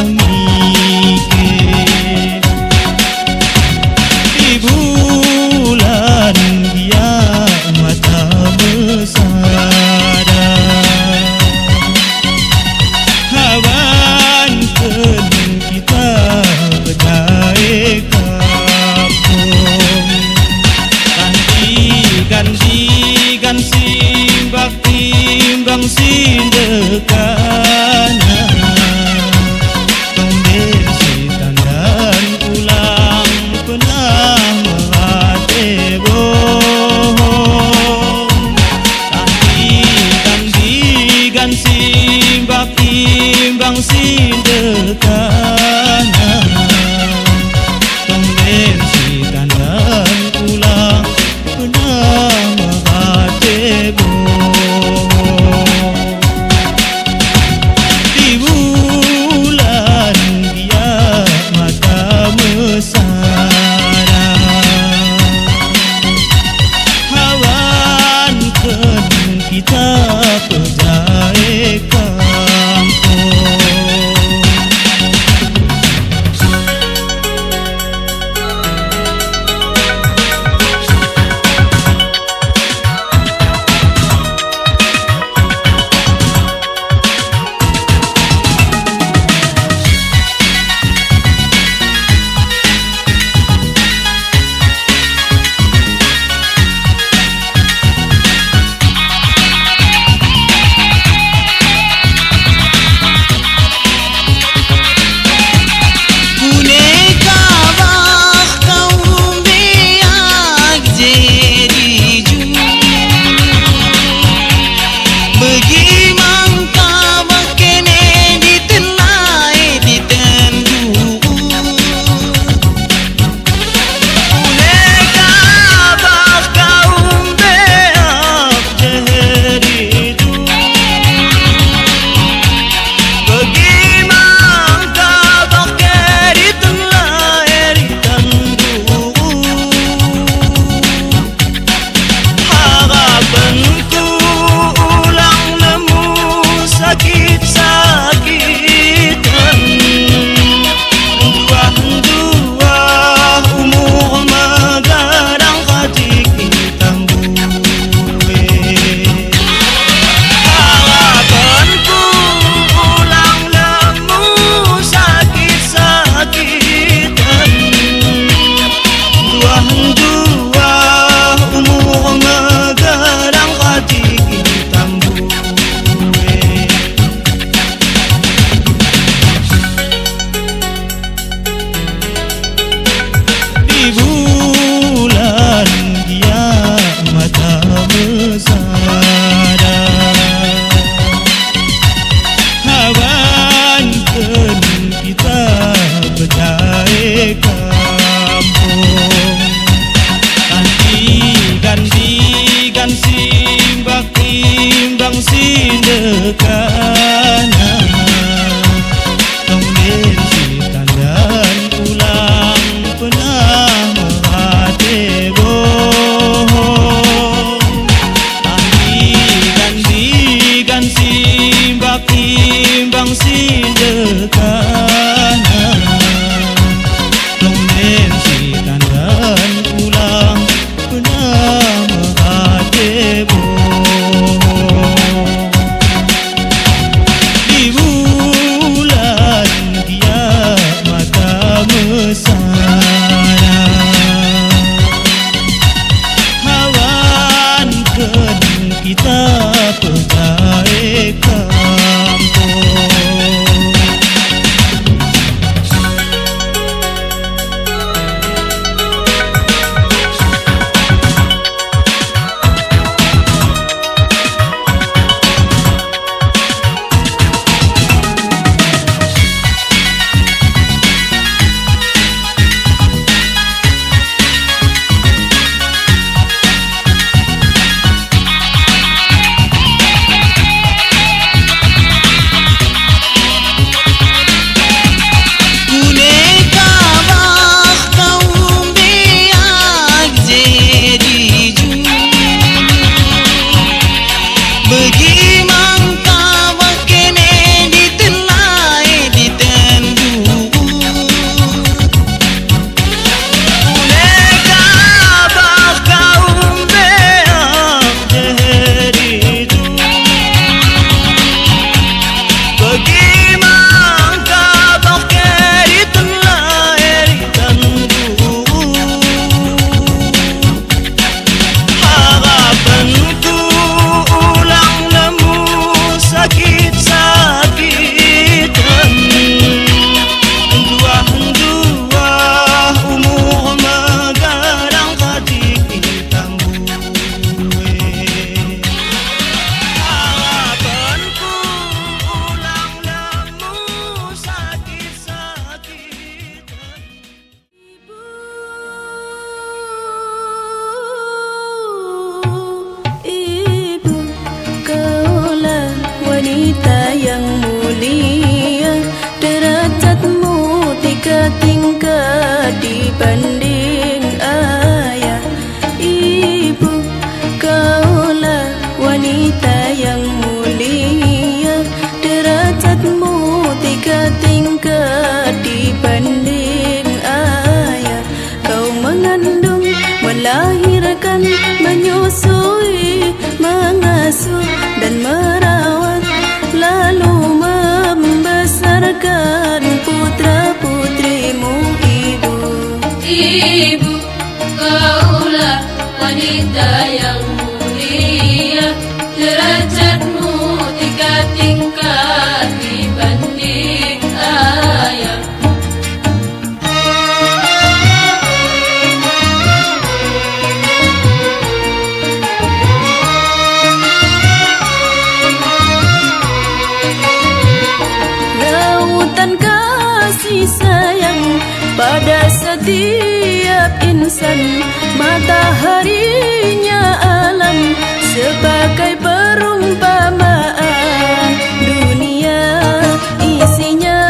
mikir di bulan kiamat mesara hawan kita berdaya kampung ganti simbak timbang sindekana tiga tingkat dibanding ayah ibu. Kaulah wanita yang mulia, derajatmu tiga tingkat dibanding ayah. Kau mengandung, melahirkan, menyusui, mengasuh dan merawat, lalu membesarkan putra-putrimu ibu. Ibu, kaulah wanita yang mulia, derajatmu tiga tingkat dibanding ayah. Lautan kasih sayang pada setiap insan, mataharinya alam sebagai perumpamaan. Dunia isinya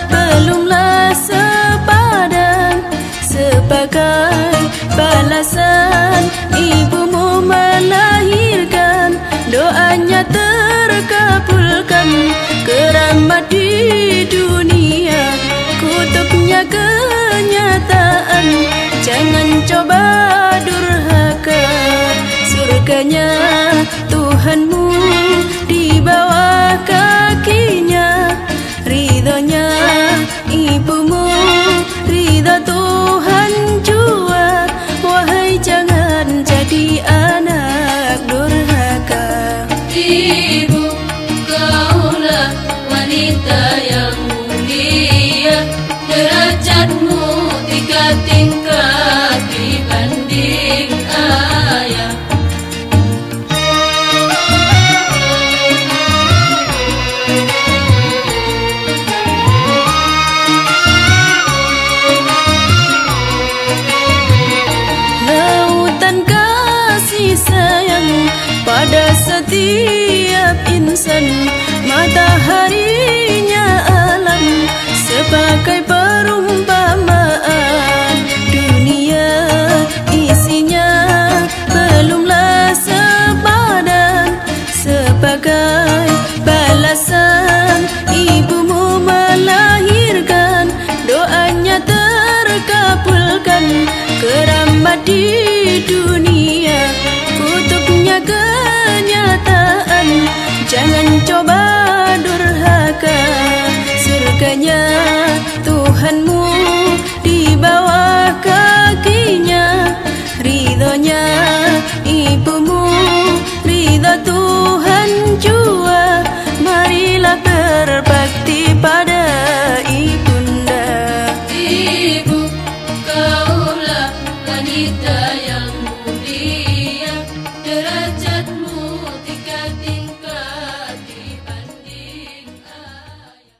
belumlah sepadan, sebagai balasan ibumu melahirkan, doanya terkabulkan. Keramat di dunia, kutubnya kenyataan. Jangan coba durhaka, surganya Tuhanmu di bawah kakinya. Ridhonya ibumu, ridho Tuhan jua. Wahai jangan jadi anak durhaka. Ibu, kaulah wanita yang mulia, derajatmu tiga tingkat dibanding ayah. Lautan kasih sayang pada setiap insan, mataharinya alam sebagai perumpamaan. Dunia isinya belumlah sepadan, sebagai balasan ibumu melahirkan, doanya terkabulkan. Keramat di dunia, kutubnya kenyataan. Jangan coba durhaka, surganya Tuhanmu di bawah kakinya. Ridhonya ibumu, ridho Tuhan jua. Marilah berbakti pada ibunda. Ibu, kaulah wanita yang mulia, derajatmu tiga tingkat dibanding ayah.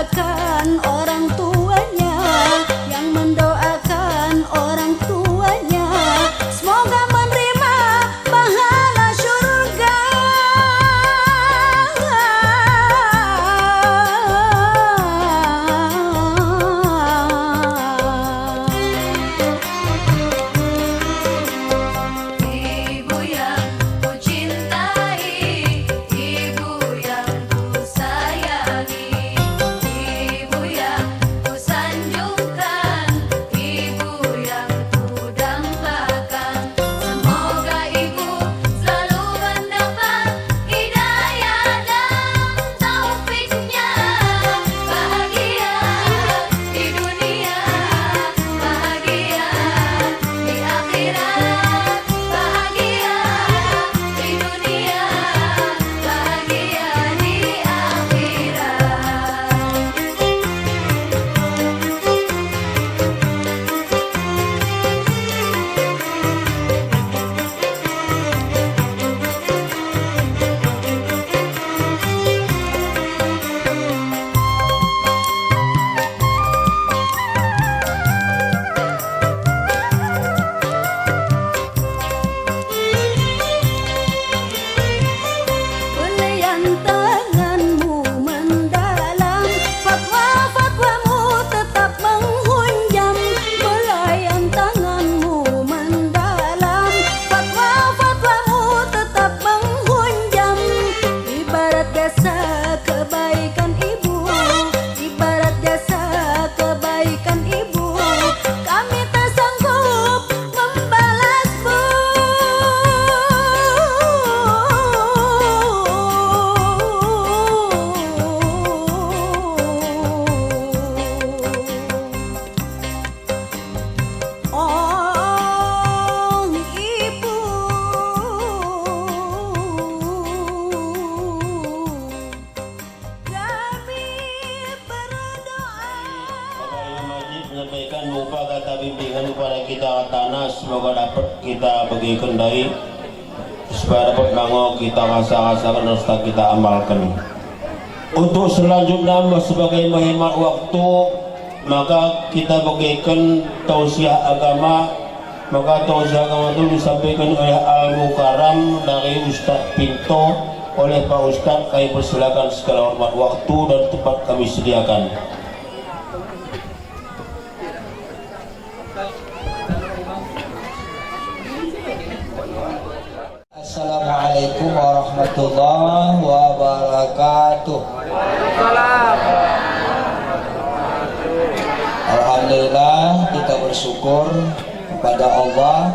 mendoakan orang tuanya, yang mendoakan orang tuanya, semoga menerima pahala surga. Ibu yang ku cintai, ibu yang ku sayangi, ibu yang ku sanjungkan, ibu yang ku dambakan. Semoga ibu selalu mendapat hidayah dan taufiknya, bahagia di dunia, bahagia di akhirat, bahagia di dunia, bahagia di Belayan tanganmu mendalam, fatwa-fatwamu tetap menghunjam. Belayan tanganmu mendalam, fatwa-fatwamu tetap menghunjam. Ibarat jasa kebaikan ibu, ibarat jasa kebaikan ibu, kami tak sanggup membalasmu. Oh ibu, kami berdoa. Bapak Imam Majid menyampaikan berupa kata bimbingan kepada kita tanah, semoga dapat kita bagi kendai supaya dapat bangun kita rasa-rasakan dan serta kita amalkan. Untuk selanjutnya sebagai menghemat waktu, maka kita bagikan tausiah agama. Maka tausiah agama itu disampaikan oleh Al-Mukarram dari Ustaz Pinto. Oleh Pak Ustaz, kami persilakan segala hormat waktu dan tempat kami sediakan. Assalamualaikum warahmatullahi wabarakatuh. Alhamdulillah, kita bersyukur kepada Allah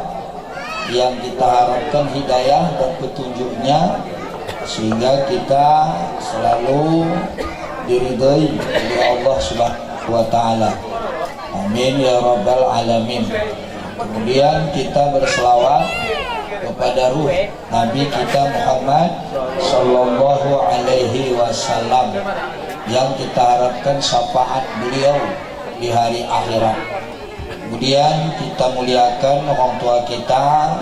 yang kita harapkan hidayah dan petunjuknya, sehingga kita selalu diridhai oleh Allah Subhanahu wa Ta'ala. Amin ya rabbal alamin. Kemudian kita berselawat kepada ruh Nabi kita Muhammad Sallallahu Alaihi Wasallam, yang kita harapkan syafaat beliau di hari akhirat. Kemudian kita muliakan orang tua kita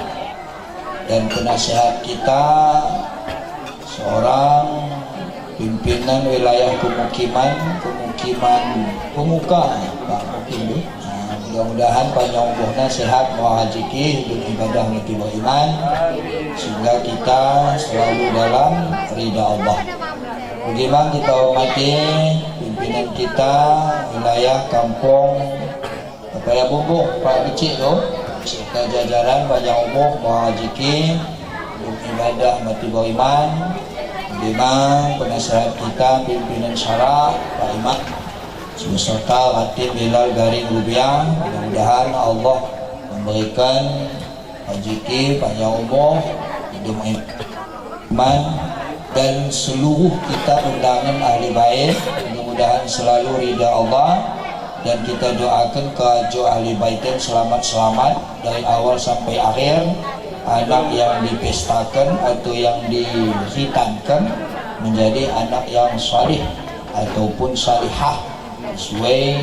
dan penasihat kita, seorang pimpinan wilayah pemuka Pak Mukim. Mudah-mudahan panjang umurnya, sehat, mau rezeki, hidup ibadah mati beriman, sehingga kita selalu dalam ridha Allah. Bagaimana kita hormati pimpinan kita wilayah kampung apa ya Bumbuh, Pak Kecil tu, serta jajaran panjang umur, mau rezeki, hidup ibadah mati beriman. Bagaimana penasihat kita pimpinan syara Pak Imam beserta Ratib Bilal Garing Rubiah. Mudah-mudahan Allah memberikan rezeki, panjang umur, hidup iman, dan seluruh kita undangan ahli bait mudah-mudahan selalu ridha Allah, dan kita doakan kerajo ahli baitin selamat-selamat dari awal sampai akhir. Anak yang dipestakan atau yang dihitankan menjadi anak yang salih ataupun salihah sesuai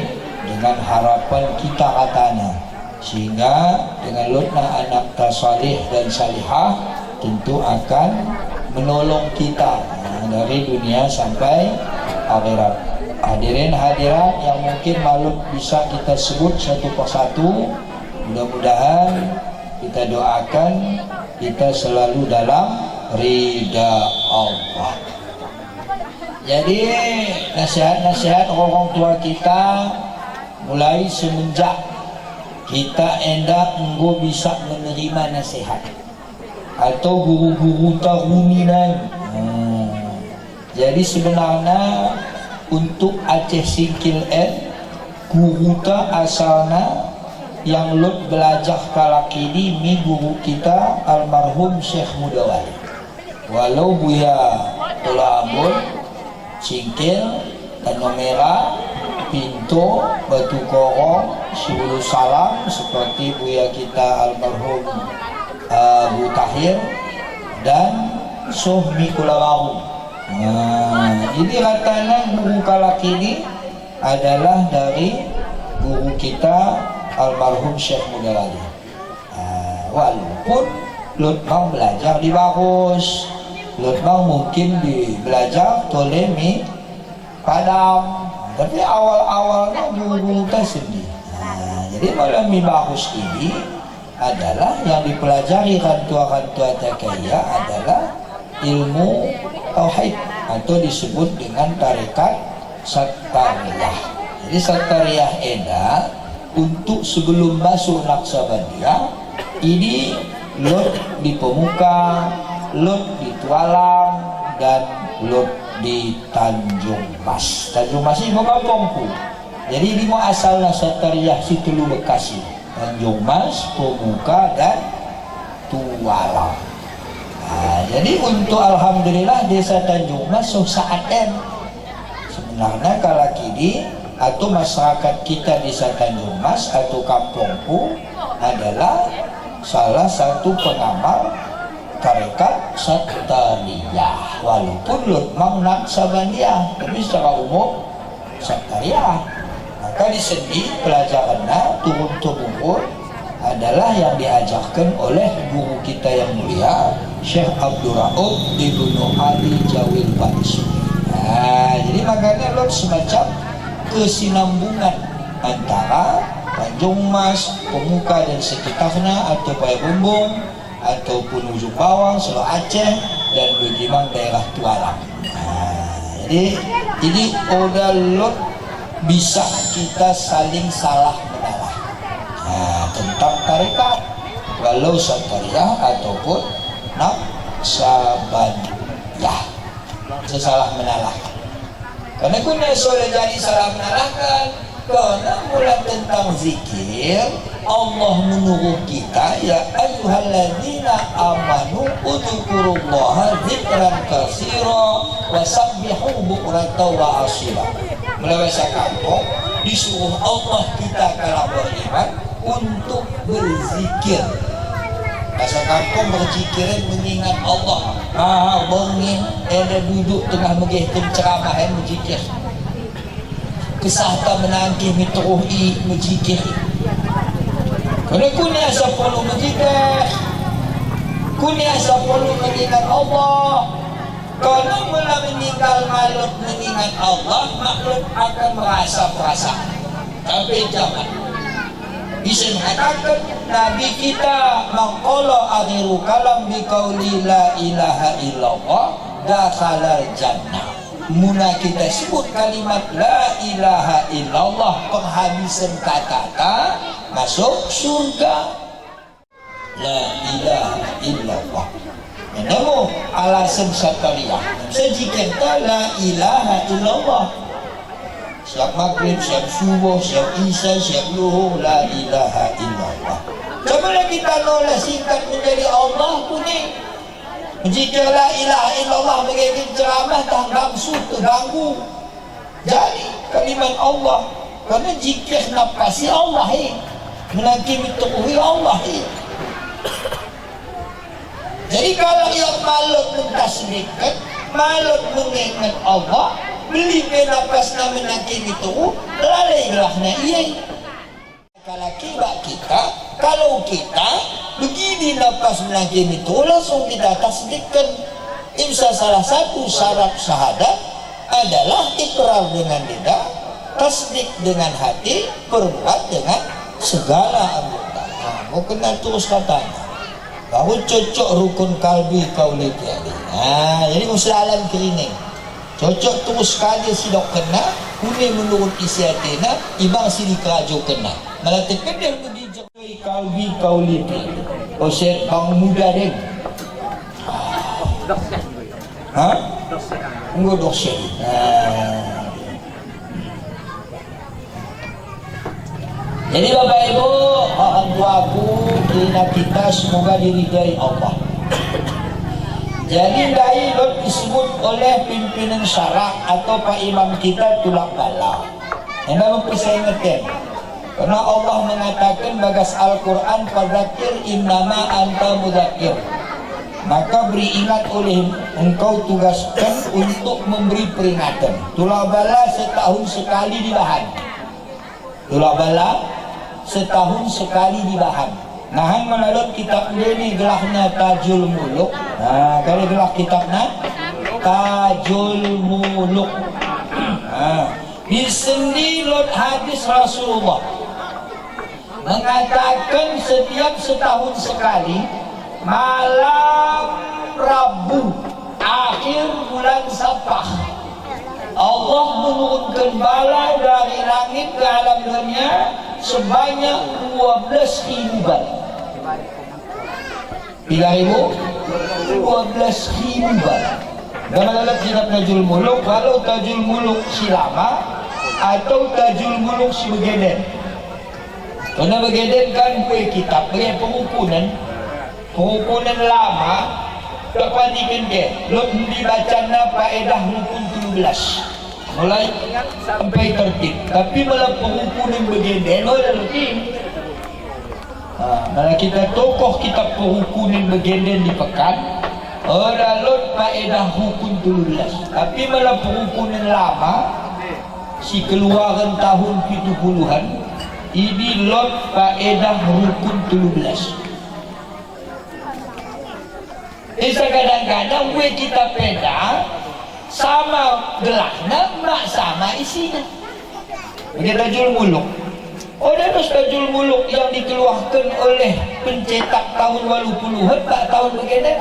dengan harapan kita katanya, sehingga dengan lutna anak salih dan salihah tentu akan menolong kita dari dunia sampai akhirat. Hadirin hadirat yang mungkin malu bisa kita sebut satu persatu. Mudah-mudahan kita doakan kita selalu dalam ridha Allah. Jadi nasihat-nasihat orang tua kita mulai semenjak kita hendak engkau bisa menerima nasihat atau guru-guru taruminan. Jadi sebenarnya untuk Aceh Singkil guru ta asalna yang lut belajar kala kini mi guru kita almarhum Syekh Mudawali. Walau Buya Tula Ambon, Singkil, Tanah Merah, Pintu, Batu Korong, Sulu Salam seperti Buya kita almarhum Bu Tahir dan Sohmi Kulawaru. Ini katanya guru kala kini adalah dari guru kita almarhum Syekh Mudawali. Walaupun Lutmang belajar di Bagus, Lutmang mungkin belajar Tolemi Padang, tapi awal-awalnya guru-guru tersendiri. Jadi malam di Bagus ini adalah yang dipelajari kantua-kantua takaya adalah ilmu tauhid atau disebut dengan tarekat Sattariyah. Jadi Sattariyah eda untuk sebelum masuk Naksabandiyah ini lot di Pemuka, lot di Tualang dan lot di Tanjung Mas. Tanjung Mas ini kampungku. Jadi lima asalnya Sattariyah situ lu Bekasi, Tanjung Mas, Pemuka dan Tualang. Jadi untuk alhamdulillah desa Tanjung Mas saat sebenarnya kalau kini atau masyarakat kita desa Tanjung Mas atau kampungku adalah salah satu pengamal tarekat Sattariyah. Walaupun Lutmang Naksabandiyah, tapi secara umum Sattariyah. Maka di sini pelajarannya turun-temurun adalah yang diajarkan oleh guru kita yang mulia Syekh Abdul Rauf Ibnu Ali Jawil Bansuri. Jadi makanya lot semacam kesinambungan antara Tanjung Mas, Pemuka dan sekitarnya atau Payabumbung ataupun Ujung Bawang, Selo Aceh dan bagaimana daerah Tualang. Jadi udah lot bisa kita saling salah menalah tentang tarekat walau Sattariyah ataupun Naksabandiyah. Sesalah menalah karena kuna sudah jadi salah menalahkan karena mulai tentang zikir Allah menyuruh kita ya ayyuhalladzina amanu udzukurullaha dzikran katsira wasabbihu bukratan wa asila. Melalui kampung disuruh Allah kita kalau beriman untuk berzikir. Masa kampung berzikir mengingat Allah. Bongin ada duduk tengah megihkan ceramah berzikir. Kesahta menangkih mitruhi berzikir. Kerana kuni asa perlu berzikir. Kuni asa perlu mengingat Allah. Karena mula meninggal makhluk mengingat Allah, makhluk akan merasa perasaan. Tapi jangan. Bisa mengatakan Nabi kita maqala akhiru kalam biqauli la ilaha illallah dakhalal jannah. Muna kita sebut kalimat la ilaha illallah penghabisan kata masuk surga. La ilaha illallah. Namun alasan Sattariyah sejika la ilaha illallah siap maghrib, siap subuh, siap isya, siap zuhur, la ilaha illallah. Cobalah kita nolak singkat menjadi Allah kuning. Jika la ilaha illallah bagi ceramah tak langsung terganggu. Jadi kalimat Allah karena jika nafasi Allah menanti mituhi Allah Jadi kalau yang malut mentasbihkan, malut mengingat Allah, beli nafas nama nanti itu, lalailah na iya. Kalau kita, kalau kita begini nafas menanti itu, langsung kita tasbihkan. Imsa salah satu syarat syahadat adalah ikrar dengan lidah, tasdik dengan hati, perbuat dengan segala anggota. Nah, mau kena terus katanya. Baru cocok rukun kalbi kauli tiadi. Nah, jadi musyalam kerining. Cocok terus sekali sidok kena, kuning menurut isi hatina, ibang sini kerajo kena. Malah terkedel berdijak kalbi kauli tiadi. Oh, saya bang muda deh. Hah? Enggak dosen. Jadi Bapak Ibu, orang tuaku, kita semoga diridai Allah. Jadi dai disebut oleh pimpinan syarak atau Pak Imam kita tulak bala. Yang memang bisa ingatkan. Karena Allah mengatakan bagas Al-Quran, fadzakir innama anta mudzakir. Maka beri ingat oleh engkau tugaskan untuk memberi peringatan. Tulak bala setahun sekali dibahan. Tulak bala setahun sekali dibahan. Nahan melalui kitab ini gelahnya Tajul Muluk. Nah, kalau gelah kitabnya Tajul Muluk. Nah, disendi lot hadis Rasulullah mengatakan setiap setahun sekali malam Rabu akhir bulan Safar Allah menurunkan bala dari langit ke alam dunia sebanyak 12.000 bala. 12.000 bala. Dan dalam kitab Tajul Muluk, kalau Tajul Muluk si lama atau Tajul Muluk si begeden. Karena begeden kan kitab pengukunan lama tak pandikan dia. Lot dibaca na faedah rukun 17. Mulai sampai tertib. Tapi malah pengukuran begeden ada tertib. Malah kita tokoh kitab pengukuran begeden di pekan. Ada lot faedah rukun 17. Tapi malah pengukuran lama si keluaran tahun 70-an ini lot faedah rukun 17. Kadang-kadang gue kita beda sama gelahnya, mak sama isinya. Ini Tajul Muluk. Oh, ada Tajul Muluk yang dikeluarkan oleh pencetak tahun 80-an, tak tahun begini.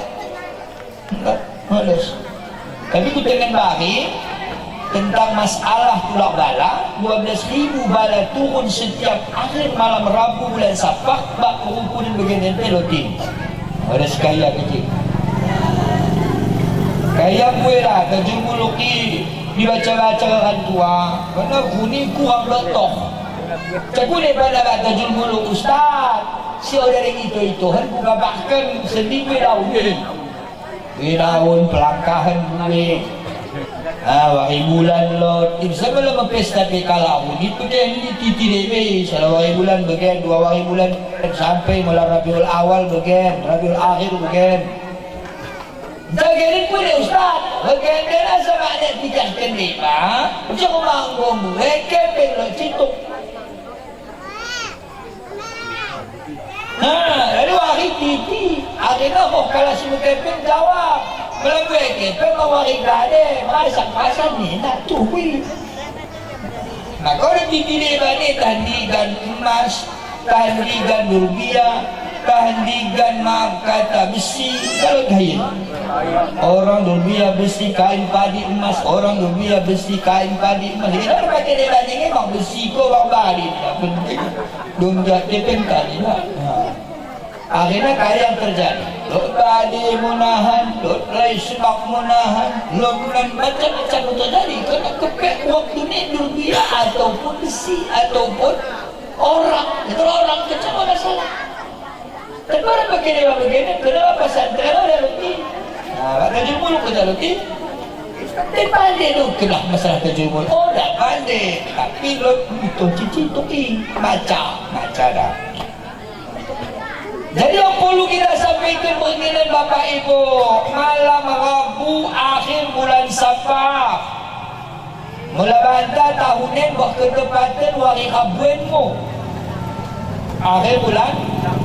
Enggak, halus. Tapi ku dengan bari tentang masalah tulak bala, 12.000 bala turun setiap akhir malam Rabu bulan Safar, bak pengukuran begini pelotin. Ada sekaya kecil. Kayak gue lah, Tajul Muluk dibaca-baca orang tua. Karena kuning kurang betok. Cakap daripada Tajul Muluk Ustaz, si orang itu kan buka bahkan sedih gue daun pelangkahan gue. Wahai bulan lot, sebelum pesta kalau itu dia ini titi dewe. Salah wahai bulan bagian, 2 wahai bulan sampai mulai Rabiul Awal bagian, Rabiul Akhir bagian. Jagain pun Ustaz, bagian dia sama ada 3 kendipa. Jangan manggung gue kepeng lo cituk. Lalu hari titi, akhirnya kok kalau si kepeng jawab. Kalau gue kepeng mau hari gade, masak-masak ni nak cuy. Nah kalau titi dia ni tandigan emas, tandigan rupiah, tandigan kata besi, kalau gaya. Orang dunia besi kain padi emas, orang dunia besi kain padi emas. Kita pakai dia ni memang besi ko bang balik. Penting dunia depen kali lah. Akhirnya kaya yang terjadi. Lot padi munahan, lot lai sebab munahan, lot bulan macam-macam terjadi. Kerana kepek waktu ni dunia ataupun besi ataupun orang. Itu orang kecil mana salah. Kenapa begini begini? Kenapa pesantren ada lebih? Tajul Muluk kita lebih. Dia pandai tu kena masalah Tajul Muluk. Oh dah pandai. Tapi lo itu cici tuki macam dah. Jadi yang perlu kita sampaikan pengiran Bapak Ibu, malam Rabu akhir bulan Safar. Mula bantah tahunan berketepatan wari Rabuanmu. akhir bulan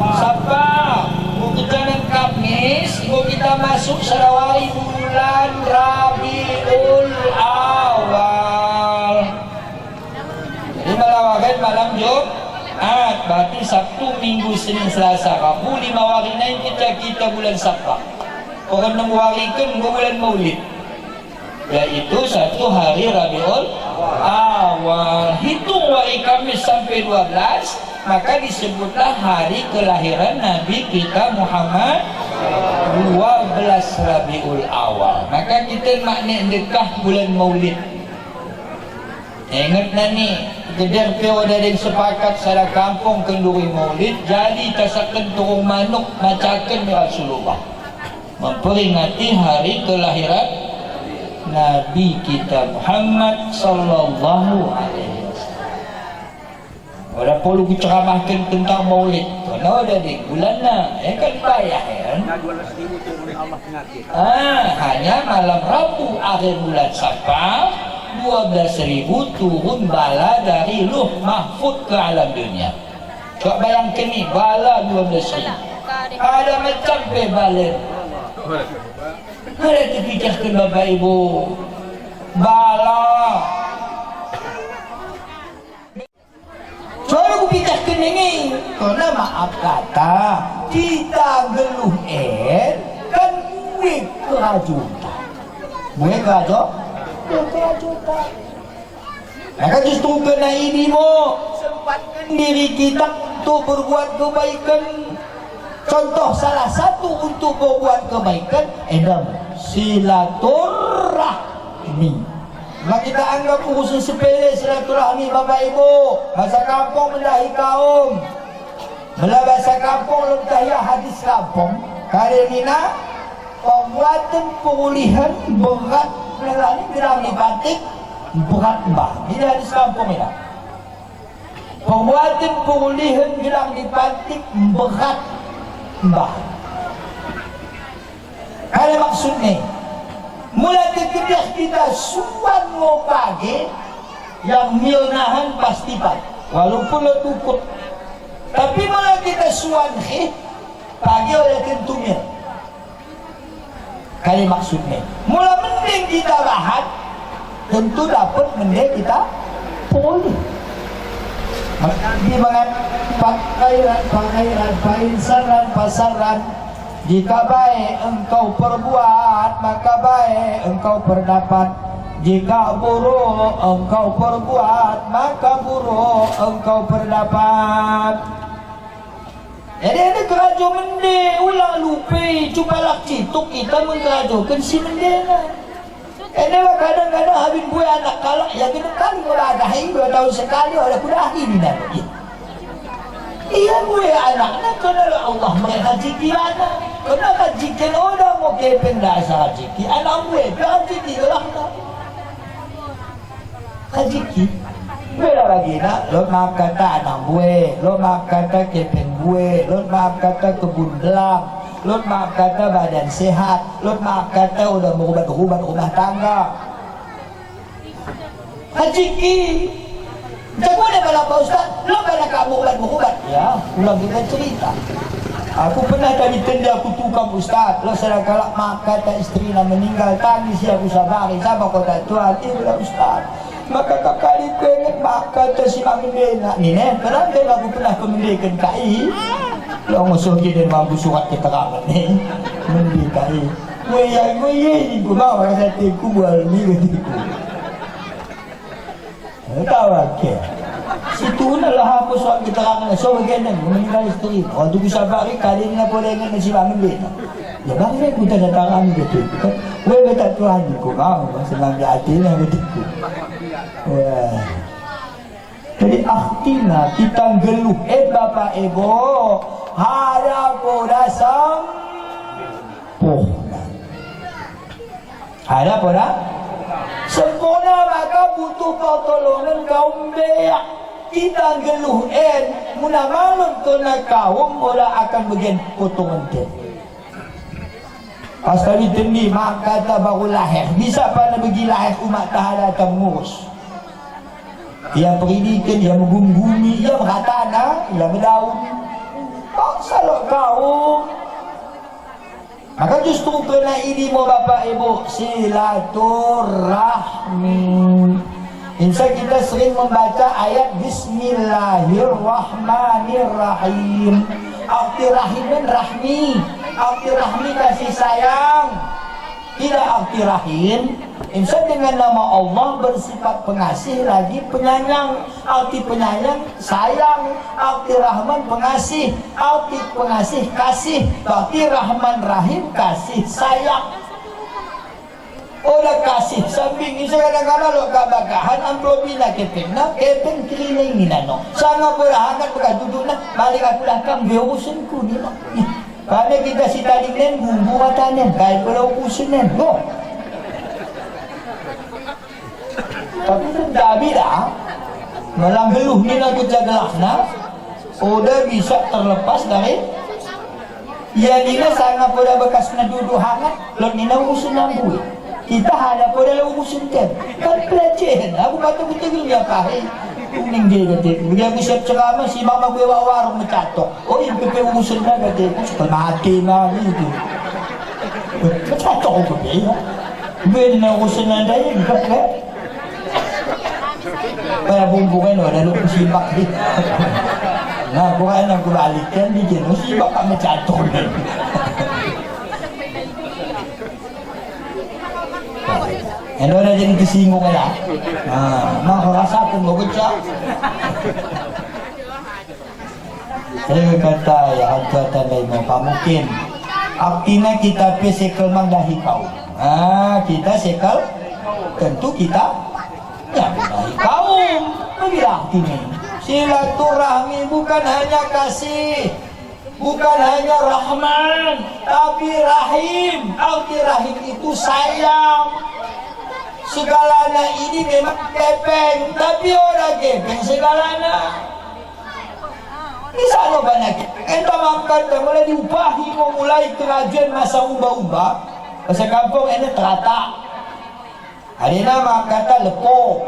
Safar. Kemudian Kamis, kita masuk Sarawari bulan Rabiul Awal. Jadi malam Jumat, berarti Sabtu, Minggu, Senin, Selasa, Rabu, 5 hari lain kita bulan Safar. Orang 6 hari ke bulan Maulid, yaitu 1 hari Rabiul Awal. Hitung hari Kamis sampai 12, maka disebutlah hari kelahiran Nabi kita Muhammad, 12 Rabiul Awal. Maka kita makna dekah bulan Maulid. Ingat nani, kejar peo dari sepakat salah kampung kenduri Maulid, jadi tasakan turung manuk macakan Rasulullah, memperingati hari kelahiran Nabi kita Muhammad sallallahu alaihi wasallam. Orang perlu ceramahkan tentang Maulid. Karena ada di bulan kan payah kan. Hanya malam Rabu akhir bulan Safar 12.000 turun bala dari Luh Mahfud ke alam dunia. Coba bayangkan ni, bala 12.000. Ada macam bala. Ada terfikirkan Bapak Ibu, bala. Soalnya aku fikirkan ini, karena maaf kata, kita geluh kan gue kerajutan. Gue kerajutan. Maka justru kena ini mo, sempatkan diri kita untuk berbuat kebaikan. Contoh salah satu untuk berbuat kebaikan, silaturahmi. Maka kita anggap urusan sepele silaturahmi Bapak Ibu. Bahasa kampung mendahi kaum. Mula bahasa kampung lemtahi hadis kampung. Kali ini pembuatan pemulihan berat melani bilang dibatik berat mbah. Ini hadis kampung ini. Pembuatan pemulihan bilang dibatik berat mbah. Kalau maksudnya mulai ketika kita suan mau pagi yang milnahan pasti pagi walaupun lo tukut, tapi mulai kita suan pagi oleh kentumir. Kali maksudnya mulai mending kita lahat tentu dapat mending kita pulih. Di mana pakaian pasaran, jika baik engkau perbuat maka baik engkau berdapat, jika buruk engkau perbuat maka buruk engkau berdapat. Jadi ada kerajo mende ulang lupa cuba lak cituk kita mengkerajokan si mende na. Adalah kadang-kadang habis gue anak kalak ya kena kali kalau ada 2 tahun sekali oleh kuda ini nanti. Iya gue anaknya kena Allah mereka jikirana. Kena kajikin orang mau kepeng dasar jiki anak gue kajiki lah. Kajiki gue lah lagi nak lo maaf kata anak gue, lo maaf kata kepeng gue, lo maaf kata kebun belang, lo maaf kata badan sehat, lo maaf kata udah merubah rumah tangga. Kajiki jago deh bala Pak Ustaz, lo bala kamu ubat. Ya, ulang kita cerita. Aku pernah tadi tenda aku tukang Ustaz, lo sedang kalak maaf kata istri nak meninggal, tangis ya aku sabari, sama kota tua hati bila Ustaz. Maka kakali ku ingat maaf kata si Mak Mendena ni kerana aku pernah kemendekan KI. Lo musuh kita mampu surat keterangan ni mendekai. Gue ni ku mau rasa tiku bual ni ketiku. Tahu ke? Situ lah hapus surat keterangan. So bagaimana meninggal isteri. Waktu bisa bari kali ni nak boleh ingat si Mak Mendena. Ya bang saya ku tanda tangan betul. Gue kata Tuhan ku mau senang di hati lah ketiku. Wah. Jadi akhtina kita geluh Bapak Ibu ada pada sempurna. Ada pada sempurna maka butuh pertolongan kaum beak. Kita geluh muna malun kena kaum mula akan bagian potongan dia. Pasal itu ni mak kata baru lahir. Bisa pada bagi lahir umat tahala akan mengurus. Yang pendidikan, yang menggungguni, yang merhatana, yang berdaun. salok kau. Maka justru kena ini mau bapak ibu silaturahmi. Insya kita sering membaca ayat Bismillahirrahmanirrahim. Arti rahim dan rahmi. Arti rahmi kasih sayang. Tidak arti rahim. Insya dengan nama Allah bersifat pengasih lagi penyayang. Arti penyayang sayang. Arti rahman pengasih. Arti pengasih kasih. Berarti rahman rahim kasih sayang. Olah kasih samping ini kadang-kadang lo kabagahan amplopina kepeng kiriling ini no. Sangat berhangat bekas duduk na balik aku lakam berusun ku ni no. Karena kita si tadi nen bumbu matanen kaya berusun nen no. Tapi tu dah bila malam beluh ni nak kejagalak na, udah bisa terlepas dari. Ya ni sangat pada bekas na duduk hangat, lo ni na usun lambu. Kita hadap pada urusan kan pelecehan. Aku kata betul dia kahit. Kuning dia kata. Bila aku siap ceramah si mama gue bawa warung mencatok. Oh yang pepe urusan dah kata. Aku suka mati lah gitu. Mencatok aku dia. Bila urusan anda yang kata. Pada bumbu kan ada lu simak dia. Nah kurang aku balikkan dia. Simak tak mencatok dia. Yang ada jadi kesinggung lah. Mak rasa pun mau kecak. Saya kata ya kata lain apa mungkin. Artinya kita sekel mangdahi kau. Kita sekel tentu kita ya mangdahi kaum. Bila artinya silaturahmi bukan hanya kasih. Bukan hanya rahman, tapi rahim. Arti rahim itu sayang. Segalanya ini memang kepeng, tapi orang kepeng segalanya. Misalnya banyak kepeng. Entah makan, mulai diupahi, mau mulai kerajuan masa ubah-ubah. Masa kampung ini terata. Hari nama kata lepo.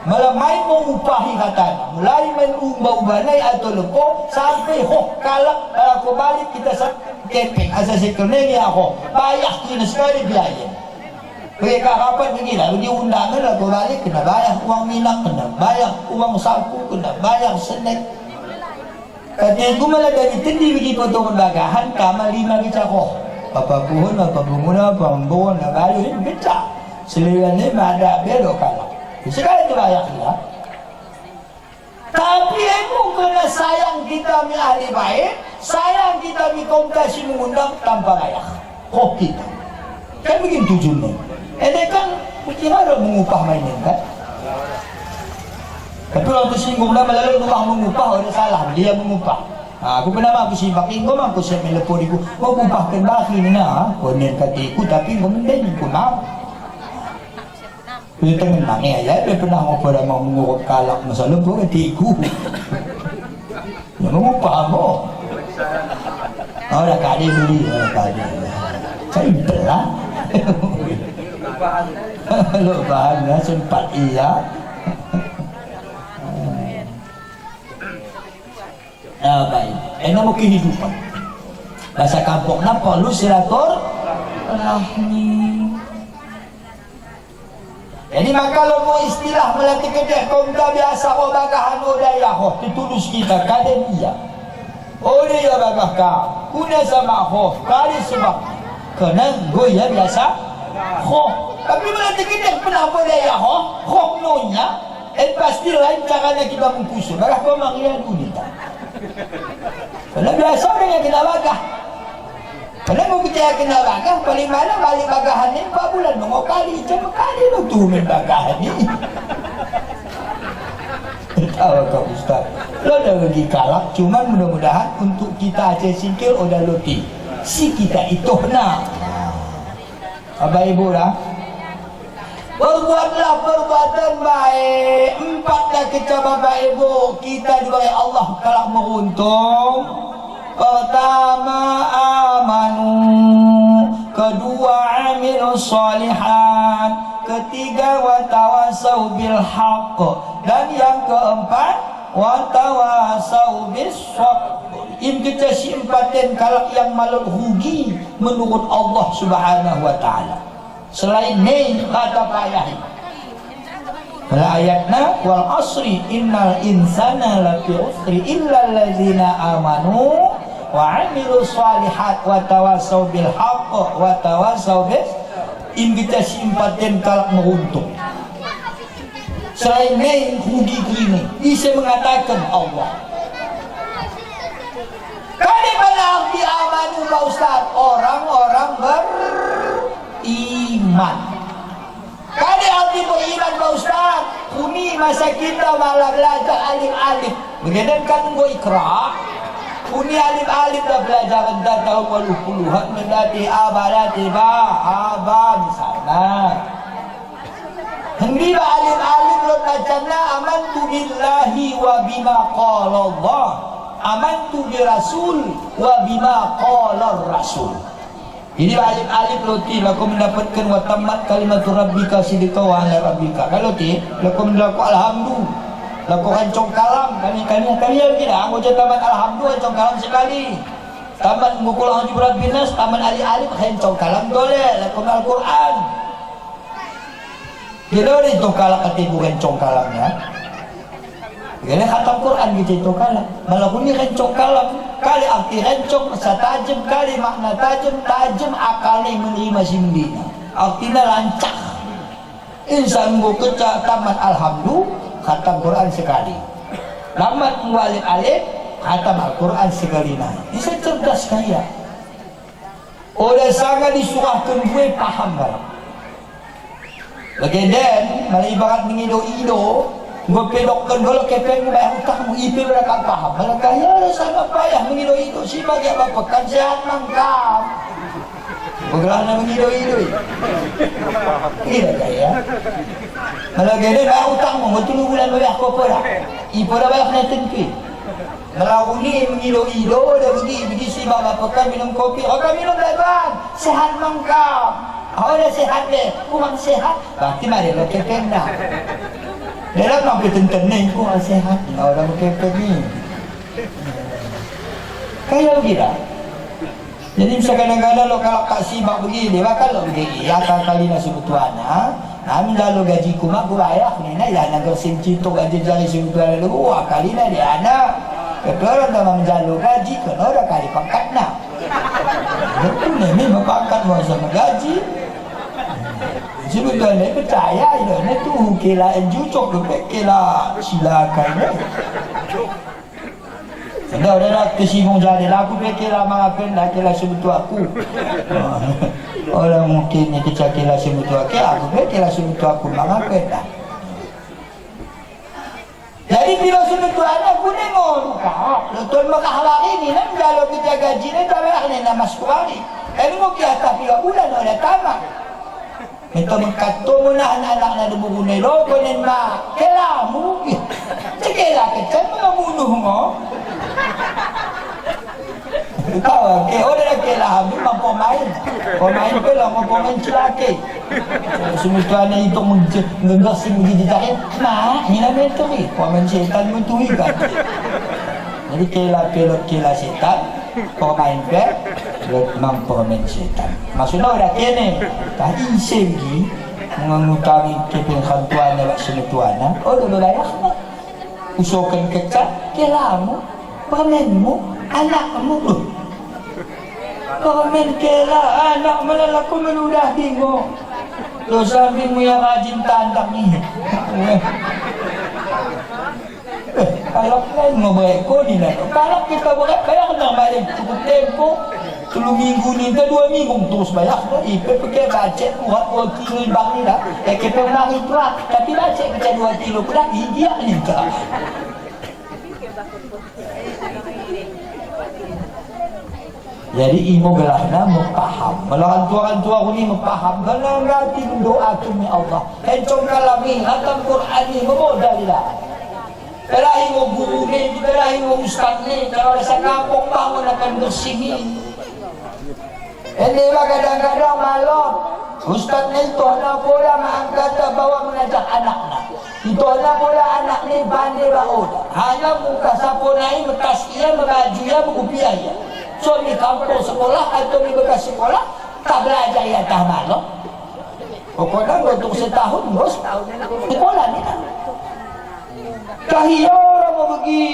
Malah main mau upahi kata. Mulai main ubah-ubah naik atau lepo sampai kalak aku balik kita kepeng. Asal sekelnya aku bayar kena sekali biaya. Mereka rapat begini, lalu diundangan aku balik kena bayar uang minyak, kena bayar uang sapu, kena bayar senek. Katanya aku malah dari tendi begitu untuk membagahan kamar 5 bicakoh. Apa pohon, apa bunga, apa embun, apa ayu ini becak. Seliwannya ada belok kalah. Sekali itu bayar ya. Tapi aku kena sayang kita mi ahli baik, sayang kita mi kompetisi mengundang tanpa bayar. Kok kita? Kan begini tujuannya. Ini kan bagaimana mengupah mainan kan? Tapi kalau tersinggung dah melalui rumah mengupah ada salah dia mengupah. Aku pernah aku simak inggo aku siap melepon iku mau upahkan baki ni na. Konen katiku tapi kemudian iku mau. Kita menang ya, dia pernah mau pada mau mengurut kalak masalah pun katiku. Yang mengupah mo. Oh dah kali beli, kali. Saya belah. Lo bahannya sempat iya. Baik. Ini mau kehidupan. Bahasa kampung napa lu silaturahmi. Jadi maka lo mau istilah melatih kedek komda biasa kau bagahan odaya kau ditulis kita kaden iya. Odaya bagahka kuna sama kau kali sebab kena goya biasa. Tapi melatih kita pernah odaya kau nonya. Pasti lain caranya kita mengkusur. Bagah kau mengian unita. Karena biasa orang yang kena bagah. Karena mau percaya kena bagah, paling mana balik bagahan ini 4 bulan mau kali, cuma kali lo tumin bagahan ini. Tahu kau Ustaz, lo dah lagi kalak, cuman mudah-mudahan untuk kita Aceh Singkil udah loti. Si kita itu nak. Abah ibu dah. Berbuatlah perbuatan baik. 4 dah kecap bapak ibu. Kita juga ya Allah kalau meruntung. Pertama amanu. Kedua amilus solihat. Ketiga watawasau bil haqq. Dan yang keempat watawasau bis sabr. im kita simpaten kalak yang malul rugi menurut Allah Subhanahu wa taala. Selain ni kata payah. Ayatna wal asri innal insana lafi usri illa allazina amanu wa amilu shalihat wa tawasaw bil haqq wa tawasaw bis im kita simpaten kalak meruntung. Selain ni rugi kini bisa mengatakan Allah. Kali mana arti amanu Pak Ustaz? Orang-orang beriman. Kali arti beriman Pak Ustaz? Kuni masa kita malah belajar alif-alif. Begitu kan gue ikra. Kuni alif-alif dah belajar rendah tahun puluhan mendati abadati aba misalnya. Hendak alif-alif lo bacanya amantu billahi wa bima qala Allah. Amantu bi rasul wa bima qala rasul. Ini alif-alif loti lakum mendapatkan wa tammat kalimatur rabbika sidqa wa ala rabbika. Kalau ti lakum laku alhamdulillah. Laku kancong kalam kami tidak anggota tamat alhamdulillah kancong kalam sekali. Tamat mukul hajurat binas tamat alif-alif kancong kalam boleh lakum Al-Qur'an. Kita itu kalah ketipu kancong kalamnya. Gila khatam Quran gitu itu kalah. Malah ini rencong kalam. Kali arti rencong setajam kali makna tajam akalnya menerima sendiri. Artinya lancak. Insan gua kecak tamat alhamdulillah khatam Quran sekali. Tamat walid alif khatam Al-Quran sekali nah. Bisa cerdas kaya. Oleh sangat disurahkan gue paham kan. Bagian malah ibarat mengido-ido. Gue pedokkan kalau kepeng bayar hutang IP mereka paham. Mereka ya sangat payah mengido-ido si bagi apa kan sehat mangkap. Bergelana mengido-ido. Iya kaya. Malah gede bayar hutang mau 3 bulan bayar apa dah. IP dah bayar kena tentu. Malah ini mengido-ido dah pergi si bapa kan minum kopi. Oh kan minum dah sehat mangkap. Oh dah sehat deh. Kurang sehat. Berarti mari lo kepeng dah. Dia dah nampak tenten-tenten ku sehat. Orang kepek ni. Kaya gila. Jadi kadang-kadang lo kalau tak sibak begini, bakal lo begini. Ya kali nasi betuana. Kami lalu gaji kumak ku bayar ni nak ya nak senci tu gaji jari sebutuana lu. Wah kali na dia ada. Ketua dalam jalur gaji kena dah kali pangkat nak. Betul ni memang pangkat masa gaji. Sebetulnya percaya ini tu kela enjucok tu kela silakan ni. Sudah dah kesinggung jadi lah aku kela maafkan dah kela sebetul aku. Orang mungkin ni kecak kela sebetul aku kela sebetul aku maafkan dah. Jadi bila sebetul anak aku nengok Tuan Mekah hari ni nak kalau kita gaji ni tak bayar ni nak masuk hari. Ini mau kita 3 bulan dah tamat. Minta mengkato mo na anak-anak na dumugune lo kunin ma kela mo cekela kecil mengabunuh mo ikaw ke ora kela habi pemain pala mo pemain cilake semua itu menggegas begini jahe nah ini betul ni pemain setan mentuhi kan jadi kela setan pemain bek memang pemain setan maksudnya udah kene tadi segi mengutari keping kantuan lewat semetuana oh udah layak usulkan kecat kelamu permenmu anakmu permen kela anak melalaku meludah bingung lo sampingmu yang rajin tantang ni kalau lain mau bereko di nak kalau kita berat bayar nak balik cukup tempo 3 minggu ni ke 2 minggu terus bayar IP pakai budget buat 2 kilo bang ni dah kita mari tu lah tapi budget macam 2 kilo pula dia ni tak jadi ibu gelahna mempaham melawan tua aku ni mempaham kalau nanti mendoakan ya Allah kencong kalami hatam Quran ni memodalilah terakhir guru ni terakhir ustaz ni kalau rasa kampung bangun akan bersih ni ini lah kadang-kadang malam ustaz ni tu anak bola mengangkat bawa mengajak anak-anak Kita nak pula anak ni pandai baut. Hanya muka sapu naik, metas ia, melaju ia, mengupiah ia. So, ni kampung sekolah atau ni bekas sekolah, tak belajar ia tak malu. Pokoknya untuk setahun, 2 setahun sekolah ni kan. Kahiyah orang mau pergi.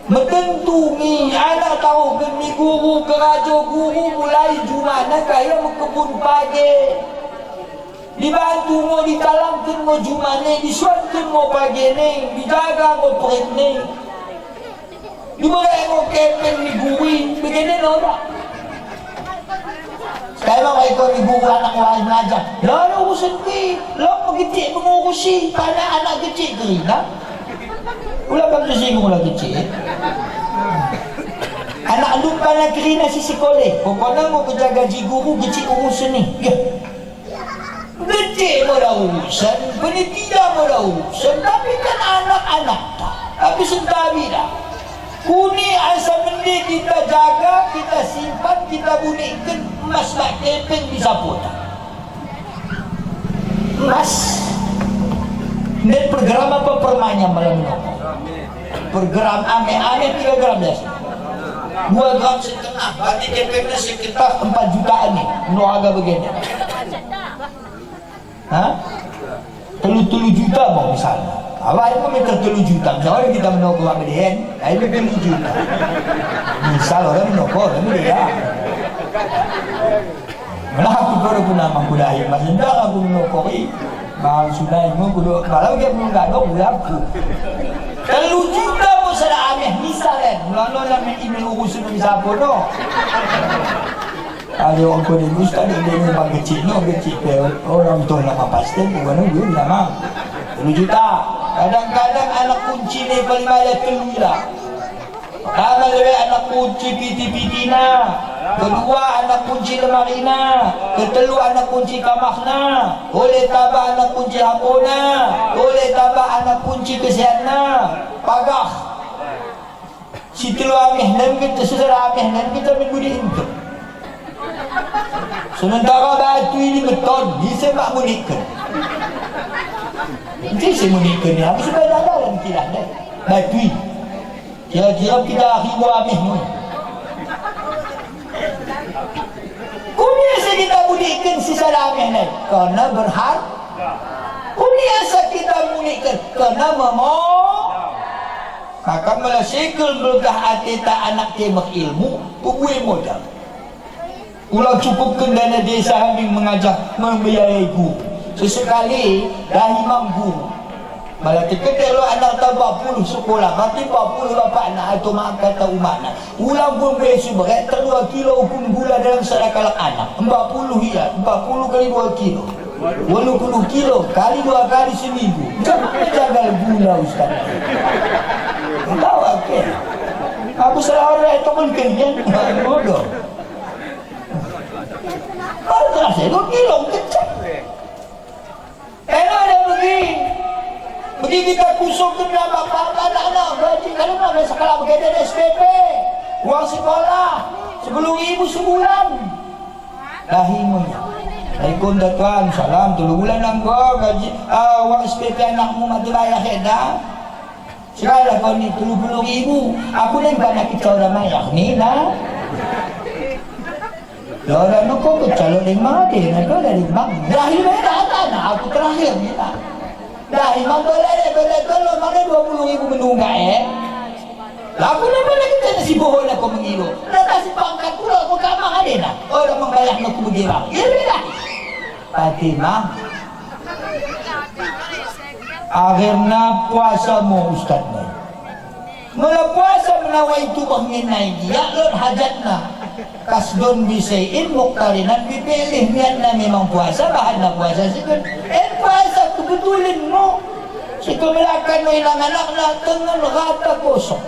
Mententungi anak tahu ke guru, keraja guru mulai jumana kaya mengkebun pagi. Dibantu mau ditalamkan mau jumane, disuatkan mau pagi ni, dijaga mau perit ni. Diberi mau kepeng ni guri, begini no tak? Sekarang mereka ni guru anak orang mengajar. Lalu urusan ni, lalu begitu mengurusi pada anak kecil kerina. Ulang kamu tersinggung lah kecil. Anak lupa nak kerina si sekolah. Pokoknya mau kerja gaji guru kecil urusan ni. Ya. Kecil mau dah urusan, pendidikan mau dah urusan. Tapi kan anak-anak tak. Tapi sentawi dah. Kuni asal benda kita jaga, kita simpan, kita bunyikan emas bak kepeng di sapu tak. Emas. Dan program apa permainan malam ni? Program ame-ame 3 gram dah. 2 gram setengah. Berarti kepengnya sekitar 4 jutaan ni. Menurut harga begini. Ha? 3 juta mau misalnya. Awak itu meter 3 juta. Misalnya kita menukar orang belian. Itu 3 juta. Misal orang menukar orang belian. Malah aku baru pun nama kudahi. Masih tak aku menukari. Mahal sudah ini kudu. Kalau dia belum gaduh, boleh aku. 3 juta pun sudah ameh. Misalnya. Mula-mula nama email urusan di siapa tu. Ada orang kode ustaz dia memang kecil no, kecil. Orang tu nama pastel. Bukan gue nama 3 juta. Kadang-kadang anak kunci ni paling banyak 3 lah. Pertama lebih anak kunci piti-piti na. Kedua anak kunci lemari na. Ketelu anak kunci kamar na. Boleh tambah anak kunci hapon na. Boleh tambah anak kunci kesihatan na. Pagah. Si telu amih dan kita susah amih dan kita menggudi itu. Sementara batu ini beton, bisa mak munikan. Nanti saya munikan ni, aku sudah dah dalam kilat dah. Batu ini. Kira-kira kita ribu amih ni. Kubiasa kita munikan sisa amih ni. Kerana berhar. Kubiasa kita munikan kerana memoh. Maka melasikal berkah hati tak anak kemak ilmu, pemui modal. Ulang cukupkan dana desa kami mengajar, membiayai guru. Sesekali dah imam guru. Malah terkena lo anak tak 40 sekolah, berarti 40 bapak anak atau mak kata umat nak. Ulang pun besu berat, 2 kilo hukum gula dalam sekalak anak. 40 ya, 40 kali 2 kilo. 80 kilo kali 2 kali seminggu. Jangan jaga gula ustaz. Tahu apa? Aku salah orang itu mungkin kan? Bodoh. Baru terasa 2 kilo kecil. Enak dah begini. Begini kita kusuk ke dalam bapak anak-anak gaji. Kalau nak sekolah berkaitan dengan SPP, uang sekolah 10,000 sebulan. Dahimunya. Assalamualaikum tuan, salam 3 bulan nanggo gaji uang SPP anakmu mati bayar dah. Sekarang kau ni 30,000. Aku ni banyak kita orang bayar ni lah. Orang nak kau calon 5 dia nak kau dari bank. Dahil bayar tak aku terakhir ni lah. Dahil mang boleh kalau mana 20,000 menunggak Aku ni boleh kita nasi bohong aku mengilu. Nasi pangkat pula aku kamar ada nak. Orang membayar nak aku bergerak. Ya dah. Fatimah. Akhirnya puasa mu ustaz ni. Mula puasa menawai itu mengenai dia lot hajatna. Kasdun bisain muktarinan dipilih niatna memang puasa bahanna puasa sikun. Puasa kebetulan mu. Situ melakukan hilang anak-anak dengan rata kosong.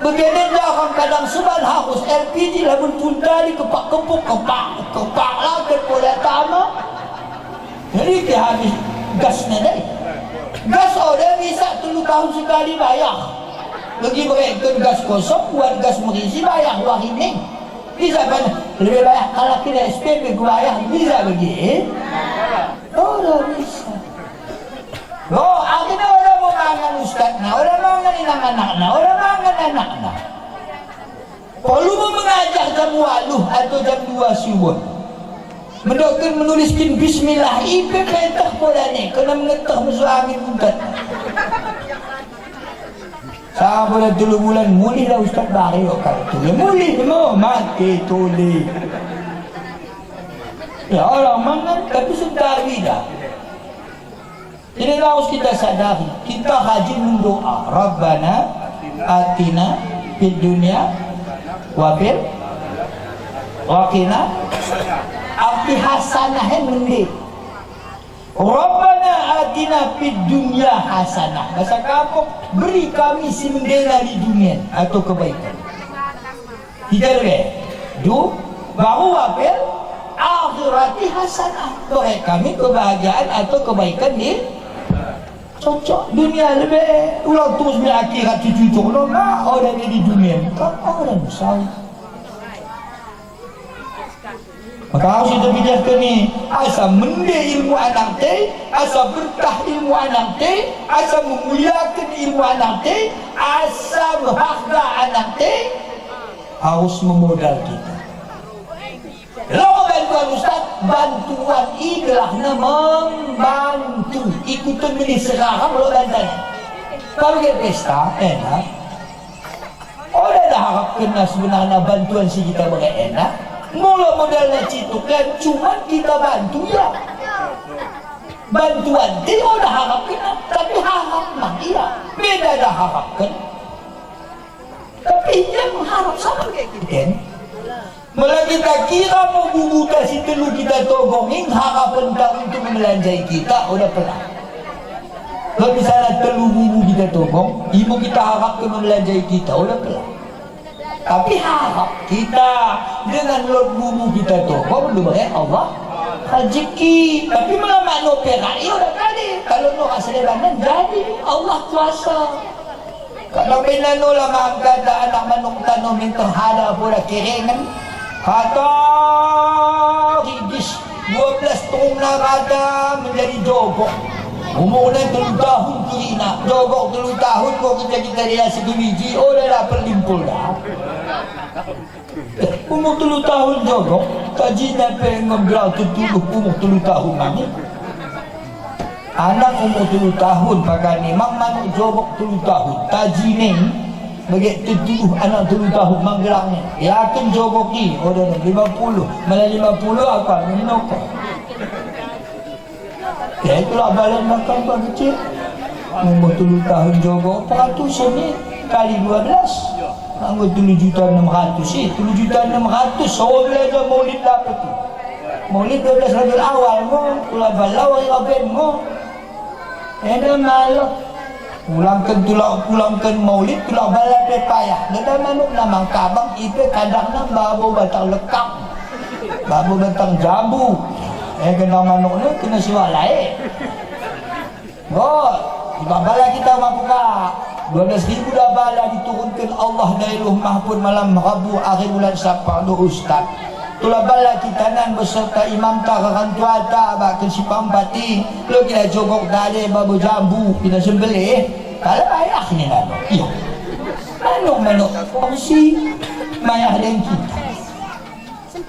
Begini dah kadang sebal harus LPG lah berpuntari kepak-kepuk kepak lah ke pola tama. Jadi dia habis gasnya dah. Gas order bisa 3 tahun sekali bayar. Lagi berekkan gas kosong buat gas mengisi bayar uang ini. Bisa kan lebih bayar kalau kita SPP bayar bisa bagi. Oh dah bisa. ustaz na, orang mangan anak-anak na, orang mangan anak na. Perlu mengajar jam 8 atau jam 2 subuh. Mendokter menuliskan bismillah, ipe petah pola ni, kena mengetah musuh angin mudat. Saya boleh 3 bulan, mulih lah ustaz bari okal tu. Mulih mau mati tuli. Ya orang mangan tapi sudah dah. Jadi harus kita sadari, kita rajin mendoa, Rabbana atina fid dunya wa fil waqina abdi hasanahin mendi. Rabbana atina fid dunya hasanah. Bahasa kampung, beri kami si mendera di dunia atau kebaikan. Tidak boleh. Baru wafil akhirati hasanah. Beri kami kebahagiaan atau kebaikan di cocok dunia lebih. Ulang terus di akhirat cucu nak orang di dunia. Kau orang besar. Maka harus kita bijakkan ni, asal mende ilmu anak te, asal berkah ilmu anak te, asal memuliakan ilmu anak te, asal mengharga anak te, harus memodal kita. Lalu bantuan ustaz, bantuan inilah membantu. Ikutan beli sekarang kalau bantuan. Kalau kita pesta, enak. Orang dah harapkan sebenarnya bantuan si kita enak. Mula modalnya situ kan cuma kita bantu ya. Bantuan dia udah harapkan, tapi harap lah iya. Beda dah harapkan. Tapi dia mengharap sama kayak kita. Malah kita kira mau bubu kasih telu kita togongin harapan tak untuk memelanjai kita udah pernah. Kalau misalnya telu bubu kita togong, ibu kita harapkan memelanjai kita udah pernah. Tapi harap kita dengan lot bumbu kita tu kau belum Allah rezeki. Tapi malah makna perak ia udah kali. Kalau nak aslebanan jadi Allah kuasa. Kalau bila no lah maafkan anak manuk tanam yang terhadap pula keringan kata rigis 12 tahun narada menjadi jogok. Umurnya 3 tahun kerina, jogok 3 tahun kau kita dia sebiji, oh dah perlimpul dah. Umur 3 tahun jogok, kaji sampai ngebelau tertuluh umur 3 tahun lagi. Anak umur 3 tahun pakai ni, mak manuk jogok 3 tahun, kaji ni bagi tertuluh anak 3 tahun manggelang ni. Yakin jogok ni, oh dah 50, malah 50 apa minok. Ya itulah balan makan buat kecil. Umur 3 tahun jogok 100 ni kali 12 anggur 7.600 sih 7.600 so belajar maulid dapat tu maulid 12 Rabiul Awal mo ulah balau raben mo ada malah pulangkan maulid tulak bala payah ada manuk namang kabang itu kadang-kadang babu batang lekang babu batang jambu kena manuk ni kena siwak lain. Bala kita mampu kak 12.000 dah bala diturunkan Allah dari Luh Mahfud malam Rabu akhir bulan Syawal ustaz. Tulah bala kita nan beserta imam tak akan tuata bahkan si pampati lo kita jogok dale babu jambu kita sembelih kalau ayah ni lah. Iya. Manuk kongsi mayah dan kita.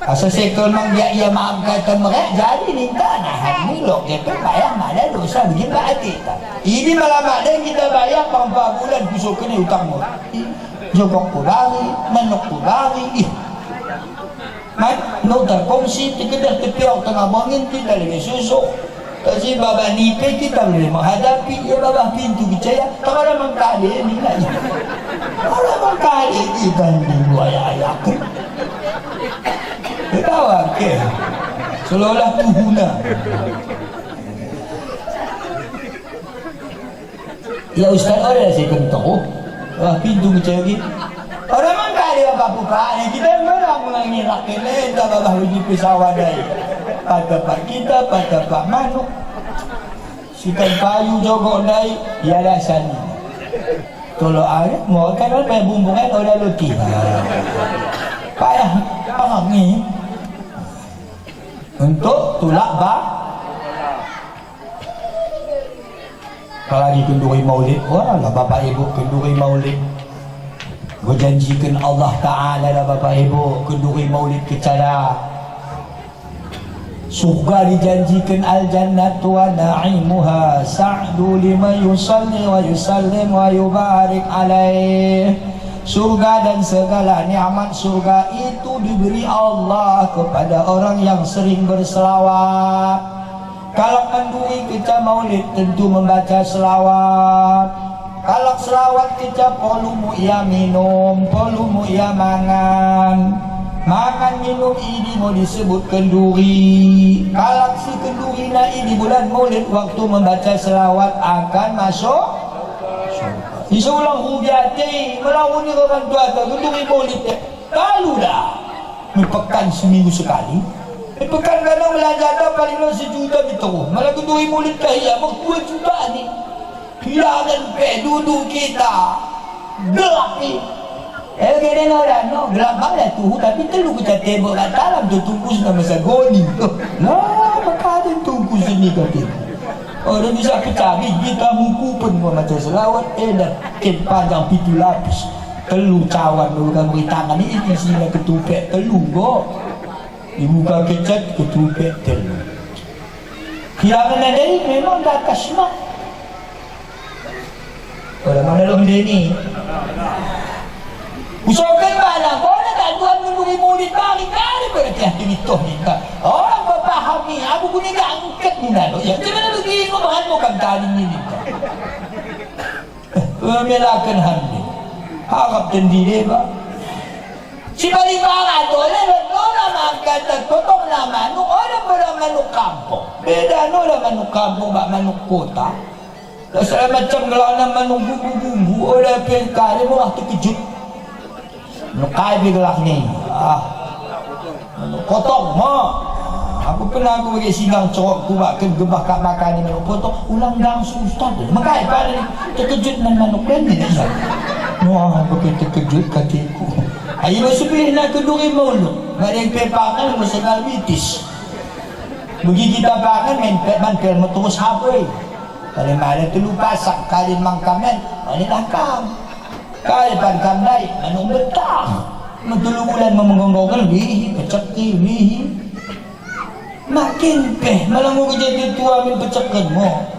Asal sekel mang ia maafkan mereka jadi minta nahan ni lo kita bayar mana dosa begini berarti ini malam ada kita bayar 4 bulan besok kena hutang mo jogok kurari manuk kurari no terkongsi kita terpiok tengah bangin tidak lebih susuk kasi baba nipe kita boleh menghadapi ya baba pintu percaya kalau ada mengkali ni lagi kalau mengkali kita ni buaya ketawa ke seolah tuhuna ya ustaz orang saya kentok wah pintu macam ni orang mana ada apa-apa kita orang mengira kele tak babah uji pesawat dari pada kita pada pak manuk sikan payu jogok dari ya dah sani kalau ada mau kan main bumbungan orang lutih payah paham ni untuk tulak lagi kenduri maulid, wah lah bapak ibu kenduri maulid. Gue janjikan Allah Ta'ala lah bapak ibu, kenduri maulid kecara. Surga dijanjikan al-jannatu wa na'imuha sa'du lima yusalli wa yusallim wa yubarik alaih. Surga dan segala nikmat surga itu diberi Allah kepada orang yang sering berselawat. Kalau kenduri kita maulid tentu membaca selawat. Kalau selawat kita polumu ia minum, polumu ia mangan. Makan minum ini mau disebut kenduri. Kalau si kenduri naik di bulan maulid waktu membaca selawat akan masuk surga. Isulang hujati melawan ni orang tua tu kenduri maulid lalu dah. Mepekan seminggu sekali. Pekan kadang belajar dah paling lah 1 juta gitu. Malah kenduri mulut kahiyah mak 2 juta ni. Hilangan duduk kita. Gelap ni. Kena orang no gelap malah tu tapi telu kita tembok kat dalam tu tungkus nama sagoni tu. Lah maka ada tungkus sini kata. Orang bisa pecah gigi kamu pun macam selawat dah panjang 7 lapis. Telu cawan orang beri tangan ni isinya ketupek telu kok. Dibuka kecat ketupek telur. Hilangan ada ni memang dah kasmak. Orang mana lu benda ni? Usahakan mana? Kau nak tak tuan kenduri mulut kali-kali berarti hati mitoh ni. Orang berpahami aku guna angkat ni nak. Ya, macam mana lagi kau bahan kau kan tadi ni. Melakan hati. Harap tendiri pak. Si Balibangan tu orang kata potong nama manuk, orang pada manuk kampung. Beda no lah manuk kampung bak manuk kota. Dasar macam gelana manuk bumbu-bumbu, orang pengkar dia murah terkejut. Manuk kai begelah ni. Manuk potong mak. Aku pernah aku bagi singang corok aku bakkan gebah kat makan ni manuk potong ulang langsung ustaz dia. Makai pada ni terkejut dengan manuk lain ni. Wah, aku terkejut katiku. Ayo sebelum nak kenduri mulut, mereka pepangan masalah bitis. Bagi kita pangan main terus habis. Kalau mana tu lupa sak kali mangkamen, mana dah kam. Kali pan dai, anu betah. Mentulu bulan memenggonggongan bihi, pecaki bihi. Makin malah mau jadi tua min pecakkan mo.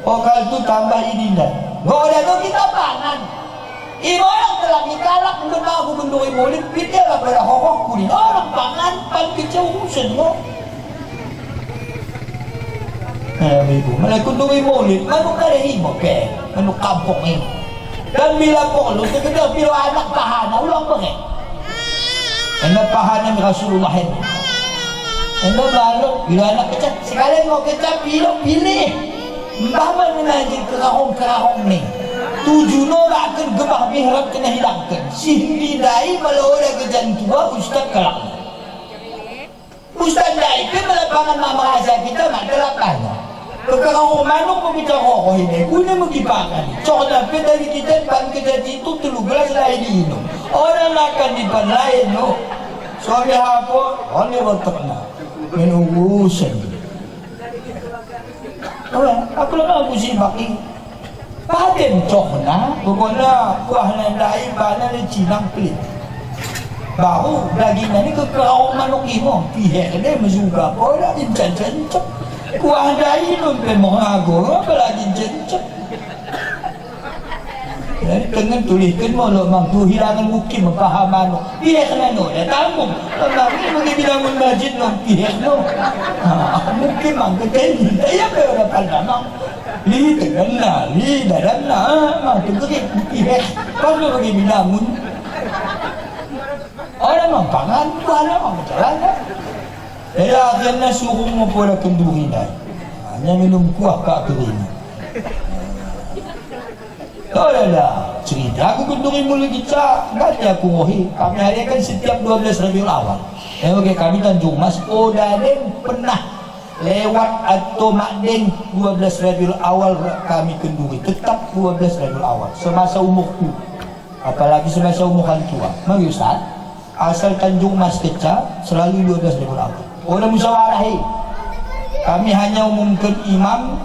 Oh kalau tu tambah ini dah. Goda tu kita pangan. Orang telah dikalak untuk aku kenduri mulut, kita lah pada hokok kuning. Orang pangan pan kecausan mo. Ibu, malah kenduri mulut, manuk kada himo ke, manuk kampung ini. Dan bila polo, sekedar bila anak pahana, ulang bagi. Anak pahana ni Rasulullah ini. Anak malu, bila anak kecap, sekalian mau kecap, pilih. Mbah mana nanti kerahong-kerahong ni. Tujuh orang akan gebah mihrab kena hilangkan. Sindi dai malah orang kejan tua ustaz kelak. Ustaz dai ke melapangan mama rasa kita mak telapanya. Kalau manuk pun kita roh ini, guna mengipakan. Contoh dari kita pan kejan itu 3 gelas lain minum. Orang makan di pan lain no. Suami apa? Oleh berternak. Minum urusan. Orang, aku nak sibak ni. Paden cokna, pokoknya kuah nandai bana ni cinang pelit. Baru daging ni kekerau manuk imo, pihak ni mesuga pola dincang-cancang. Kuah dai nun pemohago, apa lagi cancang. Dengan tuliskan mulut mampu hilangan mungkin memfaham manuk. Pihak ni no, dah tanggung. Tapi bagi bilang masjid no, pihak no. Mungkin mang keten, saya berapa pandang. Li terana, li darana, tergerik pihak. Kalau bagi bilangun, orang mampangan, orang mamjalan. Akhirnya suruh mempola kenduri dah. Hanya minum kuah kat kering. Oh lah, cerita aku kenduri mulut kita, nanti aku rohi. Kami hari kan setiap 12 Rabiul Awal. Okey, kami Tanjung Mas, Odaden pernah lewat atau makdeng 12 Rabiul Awal kami kenduri. Tetap 12 Rabiul Awal semasa umurku. Apalagi semasa umur orang tua. Mari Ustaz, asal Tanjung Mas Kecah selalu 12 Rabiul Awal. Orang musyawarah kami hanya umumkan imam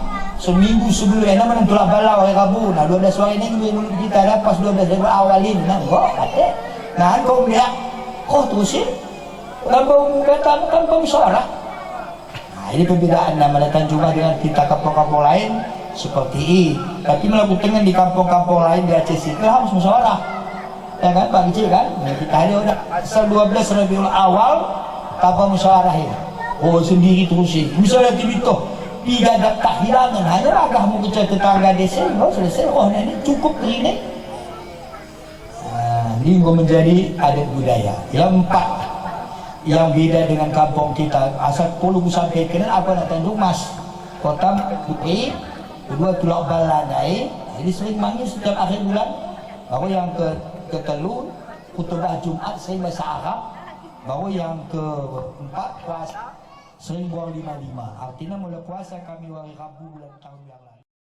seminggu sebelum enak menentulah bala hari Rabu. Nah 12 hari ini kita dah pas 12 hari awalin. Nah kok kata. Nah kau melihat, oh terusin. Kampung kata kampung musyawarah. Nah ini perbedaan nama Tanjung Mas dengan kita kampung-kampung lain seperti ini. Tapi melakukan di kampung-kampung lain di Aceh itu harus musyawarah. Ya kan Pak Kecil kan? Nah, kita ada udah asal 12 Rabiul Awal tanpa musyawarah ini. Oh sendiri terusin. Misalnya tibitoh 3 tak hilangan hanya agak mau ke tetangga desa. Oh selesai. Oh ini cukup ini. Nah, ini menjadi adat budaya. Yang 4 yang beda dengan kampung kita asal puluh sampai kenal apa nak Tanjung Mas kota Bukit kedua Tulak Baladai. Jadi sering manggil setiap akhir bulan. Baru yang ke-3 khutbah Jumat sering bahasa Arab. Baru yang ke-4 puasa sering buang 55. Artinya mulai puasa kami hari Rabu bulan tahun yang lalu.